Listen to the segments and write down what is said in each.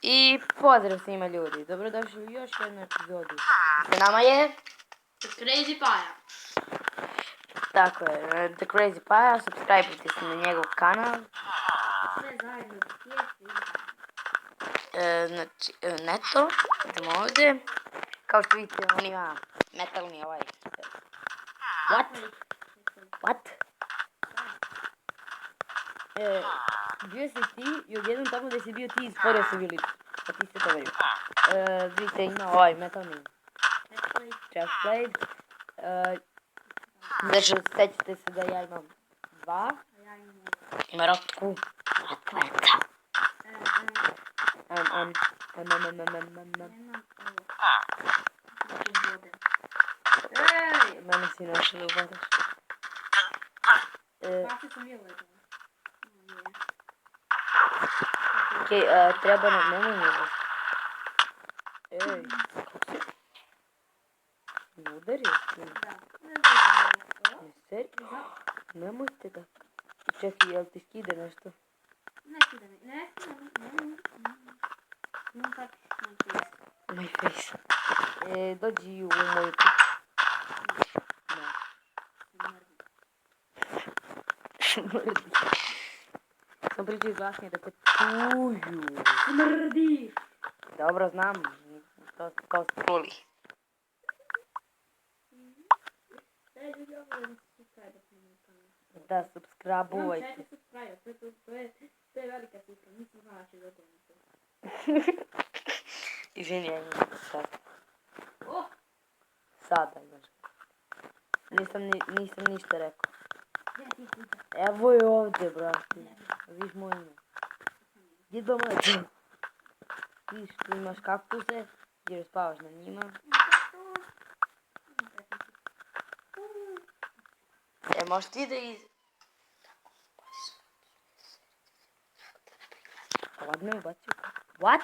I pozdrav svima ljudi, dobrodošli u još jednu epizodu. Sa nama je... The Crazy Paja. Tako je, The Crazy Paja, subscribe-ujte se na njegov kanal. Sve zajedno, Crazy Znači, neto, idemo ovdje. Kao što vidite, on ima metalni ovaj... What? Bio si ti i odjednom tamo gdje si bio ti stvorio se vilicu. Pa ti se to vidio. Vidite, ima ovaj metalni chestplate. Znači, sećate se da ja imam dva. Ima rotku. Mene si našao da ubadaš. Okej, treba nam, nemoj me da... Ej, udario si me. Ne, seriju? Nemojte da... Čekaj, jel ti skide nešto? Ne skida mi, ne skida mi, imam tak My face. Dođi u moju kuću. Ne. Smrdi. Sam pričao glasnije da te čuju. smrdi. Dobro, znam. To ste čuli. Da, subscribe-ujte. To je velika cifra, nisam znala da će doći to. Izvini, ja imam sad. Oh! Sada imaš. Nisam ništa rekao. Gdje ti kuća? Evo je ovdje, brate. Viš moj ime. Gdje doma je to? Viš, tu imaš kaktuse, jer spavaš na njima. Možeš ti da iz... Ladno je bacio. What?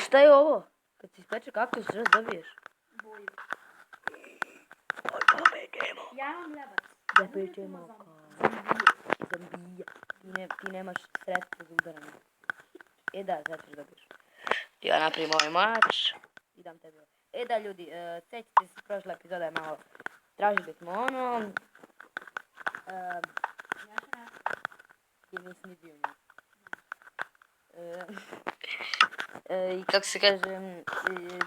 Šta je ovo? Kad si ispeče kaktus, što dobiješ? Boju. Oj, idemo. Ja imam ljebac. Da pričamo kao... Zambija. Ti nemaš sredstva za udaranje. Da, sad ćeš dobiješ. Ja napravim ovaj mač. I dam tebi. Da, ljudi, sećate se prošle epizode malo. Tražili smo ono... Jer nisi ni bio njih. I kako se kaže,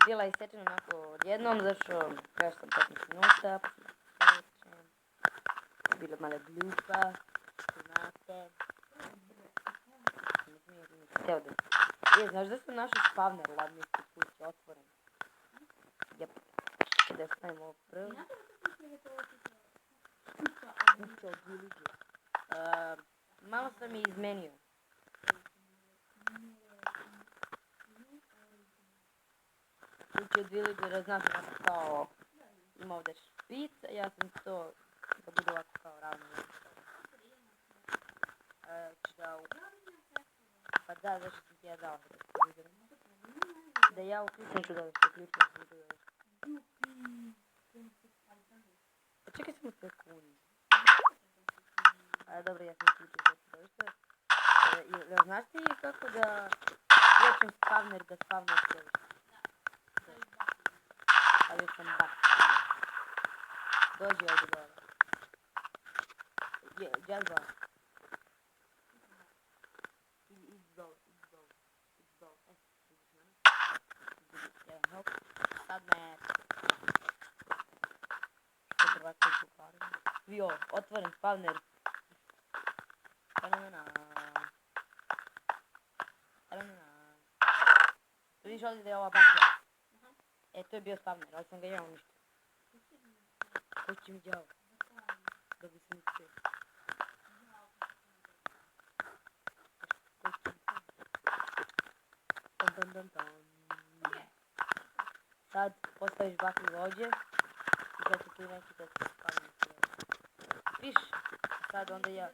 bila je isečena onako odjednom, zašto još sam 15 minuta, bila mala glupa, znate. Htio da... znaš da sam našao spavner u ladničkoj kući, otvoren. Jep. Čekaj da stavim ovo prvo. Kuća od Villager. Malo sam je izmenio. Kuća od Villagera, znaš onako kao... Ima ovdje špica, ja sam to... Da bude ovako kao ravno. Pa da, zašto sam ti ja dao da ja uključim ću da se uključim Pa čekaj samo sekundu. Dobro, ja sam uključio da se dovršte. Znaš ti kako da uključim spavner da spavner čeliš? Ali sam bakcija. Dođi ovdje dole. Dželba. Sad me... Vio, otvoren spavner. Vidiš ovdje da je ova baklja? To je bio spavner, ali sam ga ja uništio. Ko će mi djavo? Da bi se mi čeo. Sad postaviš baklju ovdje i sad će tu neki da se spavner čeo. Viš, sad onda ja...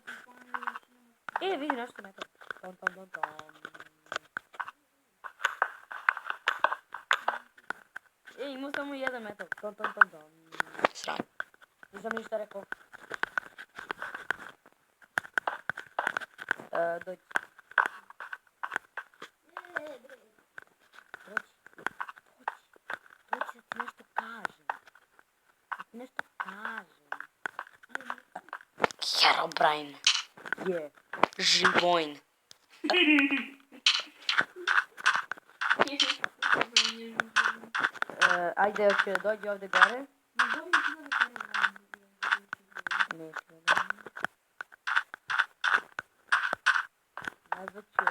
vidi nešto metal. Imao samo jedan metal. Sran. Nisam ništa rekao. Dođi. Herobrine. Je. Živojn. Ajde, hoće dođi ovdje gore. Neću. Nazvat ću,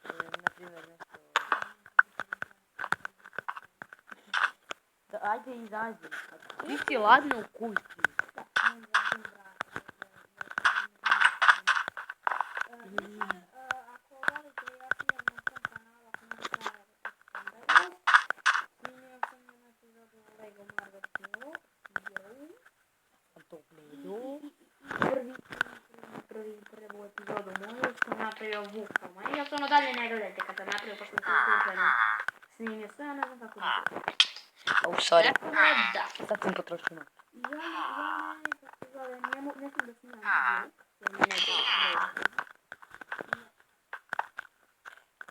na primjer, nešto. Da, ajde, izađi. Ti si ladna u kući. Ako volite, ja snimam na svom kanalu, ako ne stavite, snimio sam jednu epizodu Lego Marvel Hero. Sam to gledao. Prvu epizodu moju sam napravio Vukama. I još ono dalje ne gledajte kad sam napravio, pošto sam slučajno snimio sve, ja ne znam kako da se. Oh, sorry. Tako da. Sad sam potrošio noć. I ja kako se zove, ne sam da snimam Vuk, jer me ne gledam.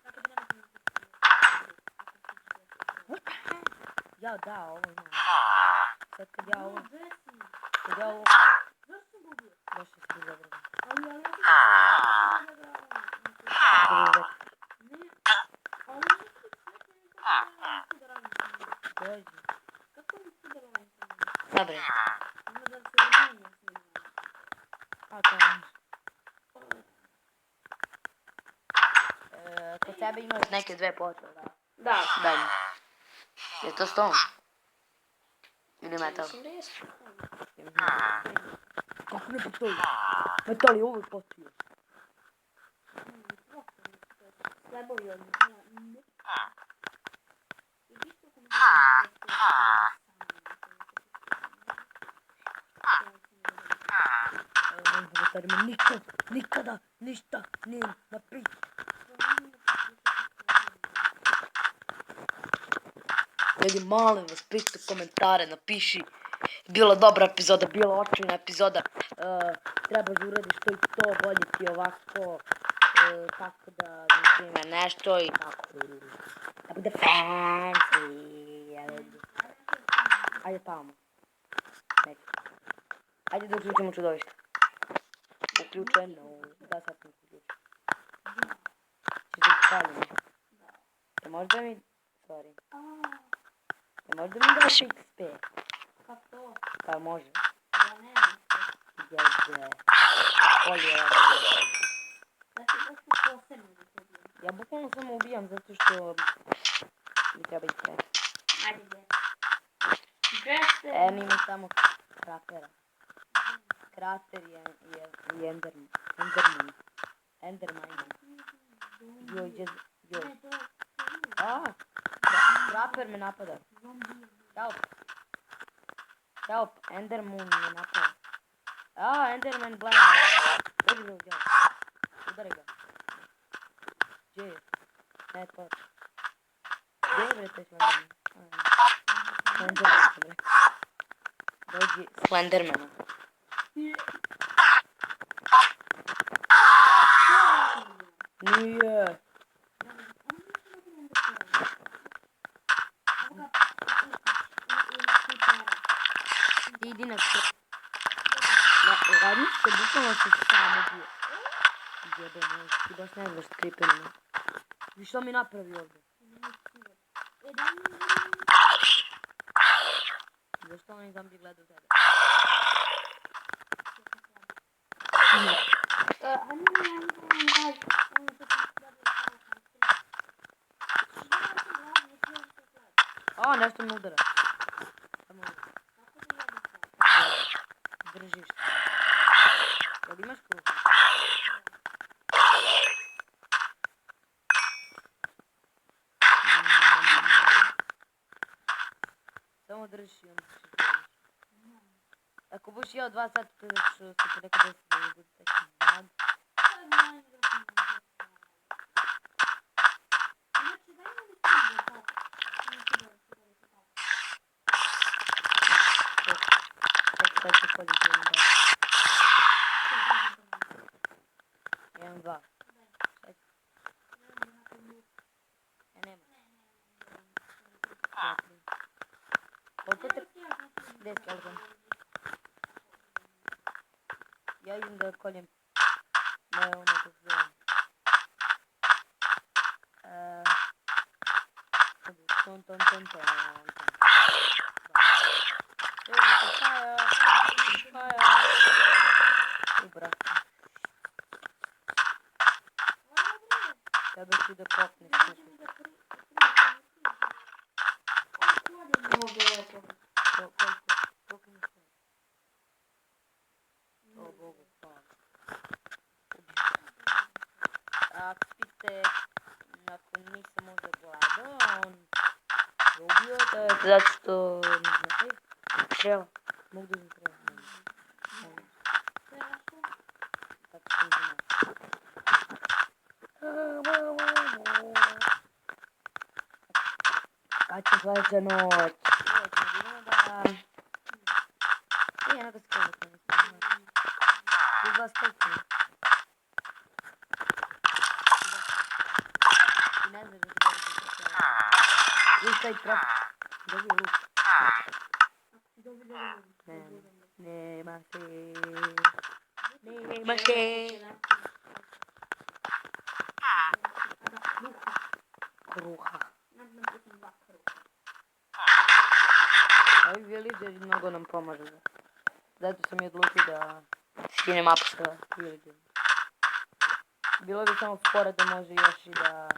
Tako da nemam Ja, da, ovo imam. Sad kad ja ovo... Zašto Zašto sam gubio? si dobro. Ali ja sam ne, ali kako da radim Dođi. kako mi se da radim Dobre. ima da se umijenja svima. A to je. Kod sebe imaš neke dve potrebe, da? Da. Daj mi. Je to stone? Ili metal? Mislim da jesu. Kako ne postoji? Metal je uvijek postio. Slebovi od njih. I isto komentarno Možda nikada ništa ne napiši. Ljudi, molim vas, pišite komentare, napiši. Bila dobra epizoda, bila očajna epizoda. Treba da uradiš to i to, bolje ti ovako. Tako da, na primjer, nešto i tako. Da bude fancy. Ajde tamo. Neću. Ajde da uključimo čudovište. Uključeno. Da, sad sam uključio. Češ da upalim. Je možda mi... Sorry. Je možda mi daš XP? Kako to? Pa može. Ja nemam. Jebe. Bolje je. Da se nešto posebno da se ubijam. Ja bukvalno samo ubijam zato što mi treba XP. Ajde, gdje? Jester. Mi imam samo kratera. Krater je Enderman. Enderman. Joj, joj. Ne, to je Kraper me napada. zombije. Help, Enderman me napada. Enderman blind. Dođi ga udjel. Udari ga. Gdje je? Ne, to. Gdje je bre te Slenderman? Slenderman se bre. Dođi Slendermana. Nije. Ti idi na što. Radniš se bukvalno se samo bio. Jebe moj, ti baš ne znaš skripirima. I što mi napravi ovdje? Zašto onaj zombi gleda u tebe? Nešto me udara. Samo držiš se. Jel imaš kruha? Samo držiš i onda ćeš gledaš. Ako budeš jeo 2 sata, to ćeš se preko 10 da bude taki bad. Sad ću poditi jedan bad. Jedan dva. Ja nema. Koliko te... Gdje je skeleton? Ja idem da koljem moje ono kako se zove. Ton, ton, ton, ton. I brate. Treba ti da kopneš kuku. Koliko mi se? O Bogu, hvala. Ako spite, ako nisam možda gledao, on je ubio, to je zato što... Treba, mogu da mi treba. Tako što mi znam. Kad će sledeća noć? Idemo da... Jednako se kada to nisam. Uz vas koliko? Ti ne znaš da ti dođe. Luk taj traf. Dobio luk. Nema se. Nema se. Kruha. Ovi villageri mnogo nam pomažu. Zato sam i odlučio da skinem mapu sa villageri. Bilo bi samo fora da može još i da...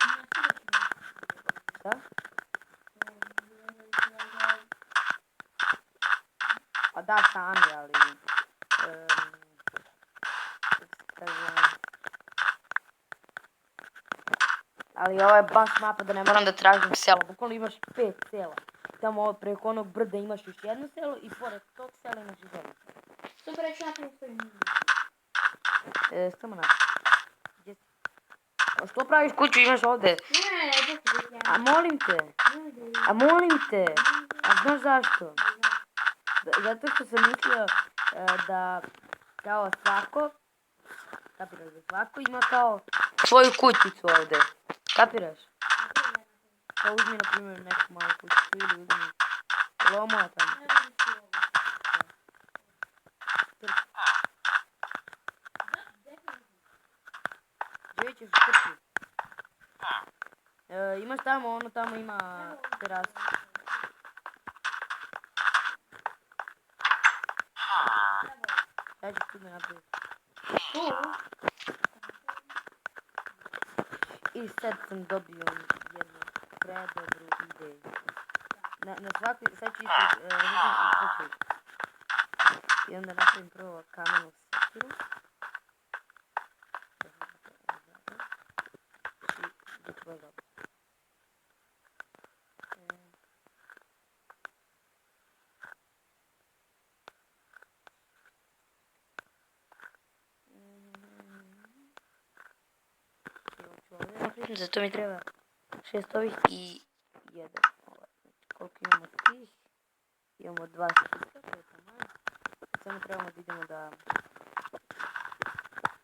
Šta? Pa da, sami, ali... Ali ovo je baš mapa da ne moram da tražim selo. Bukvalno imaš 5 sela. Tamo preko onog brda imaš još jedno selo i pored tog sela imaš još jedno selo. Super, reći napravim svoj minut. Samo napravim. A što praviš kuću imaš ovdje? Ne, A molim te. A molim te. A znaš zašto? Zato što sam mislio da kao svako, kapiraš da svako ima kao svoju kućicu ovdje. Kapiraš? Pa uzmi na primjer neku malu kućicu ili uzmi lomo tamo. Gdje ćeš u crkvi? Imaš tamo, ono tamo ima terasu. Ja ću tu da napravim. I sad sam dobio jednu predobru ideju. Na svaki, sad ću isto, i onda napravim prvo kamenu sekiru. Zato mi treba 6 ovih i 1 ovaj. Koliko imamo tih? Imamo 2 stika, to je taman. Samo trebamo da idemo da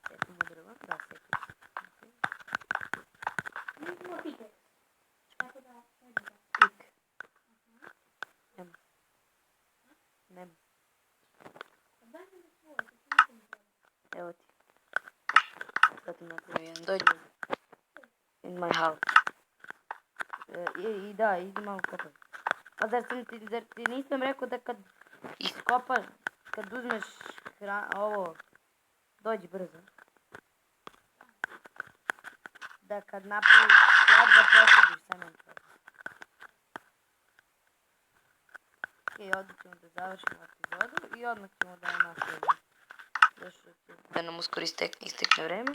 sekamo drva, da sekamo. Nismo pite. Tako da, Pik. Nem. Evo ti. Sad ti napravio jedan, dođi. In my house. I da, idi malo kopaj. Pa zar ti nisam rekao da kad iskopaš, kad uzmeš ovo, dođi brzo. Da kad napraviš slab da posadiš cement. Ok, ovdje ćemo da završimo epizodu i odmah ćemo da nastavimo. Da nam uskoro istekne vreme.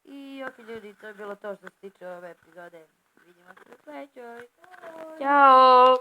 I ok ljudi, to je bilo to što se tiče ove epizode. Vidimo se u sledećoj. Ćao!